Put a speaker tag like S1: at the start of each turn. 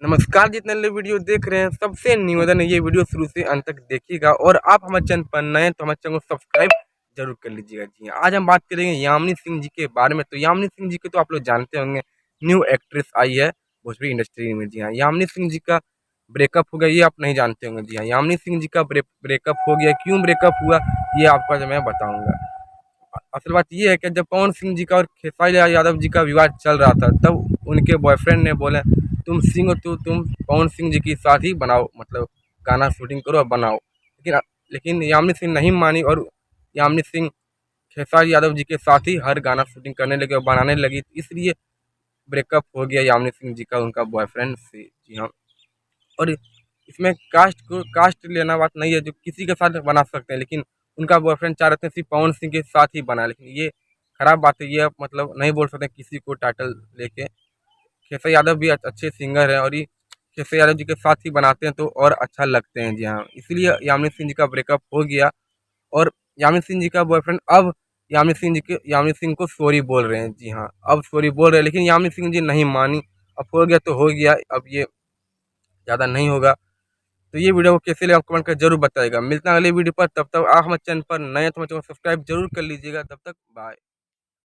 S1: नमस्कार, जितने लोग वीडियो देख रहे हैं सबसे निवेदन है ये वीडियो शुरू से अंत तक देखिएगा और आप हमारे चैनल पर नए हैं तो हमारे चैनल को सब्सक्राइब जरूर कर लीजिएगा। जी हाँ, आज हम बात करेंगे यामिनी सिंह जी के बारे में। तो यामिनी सिंह जी को तो आप लोग जानते होंगे, न्यू एक्ट्रेस आई है भोजपुरी इंडस्ट्री में। जी हाँ, यामिनी सिंह जी का ब्रेकअप हो गया, ये आप नहीं जानते होंगे। जी हाँ, यामिनी सिंह जी का ब्रेकअप हो गया, क्यों ब्रेकअप हुआ ये आपको आज मैं बताऊंगा। असल बात ये है कि जब पवन सिंह जी का और खेसारी लाल यादव जी का विवाद चल रहा था, तब उनके बॉयफ्रेंड ने बोला तुम सिंह हो तो तुम पवन सिंह जी के साथ ही बनाओ, मतलब गाना शूटिंग करो और बनाओ। लेकिन यामिनी सिंह नहीं मानी और यामिनी सिंह खेसारी यादव जी के साथ ही हर गाना शूटिंग करने लगे और बनाने लगी, इसलिए ब्रेकअप हो गया यामिनी सिंह जी का उनका बॉयफ्रेंड से। जी हाँ, और इसमें कास्ट लेना बात नहीं है, जो किसी के साथ बना सकते हैं, लेकिन उनका बॉयफ्रेंड चाह रहे थे सिर्फ पवन सिंह के साथ ही बना, लेकिन ये खराब बात है। ये आप मतलब नहीं बोल सकते किसी को टाइटल लेके। खेसारी यादव भी अच्छे सिंगर हैं और ये खेसारी यादव जी के साथ ही बनाते हैं तो और अच्छा लगते हैं। जी हाँ, इसलिए यामिनी सिंह जी का ब्रेकअप हो गया और यामिनी सिंह जी का बॉयफ्रेंड अब यामिनी सिंह को सॉरी बोल रहे हैं। जी हाँ, अब सॉरी बोल रहे हैं, लेकिन यामिनी सिंह जी नहीं मानी। अब हो गया तो हो गया, अब ये ज़्यादा नहीं होगा। तो ये वीडियो को कैसे लगा कमेंट कर जरूर बताइएगा। मिलते हैं अगले वीडियो पर, तब तक आप हमारे चैनल पर नए हैं तो हमारे चैनल को सब्सक्राइब जरूर कर लीजिएगा। तब तक बाय।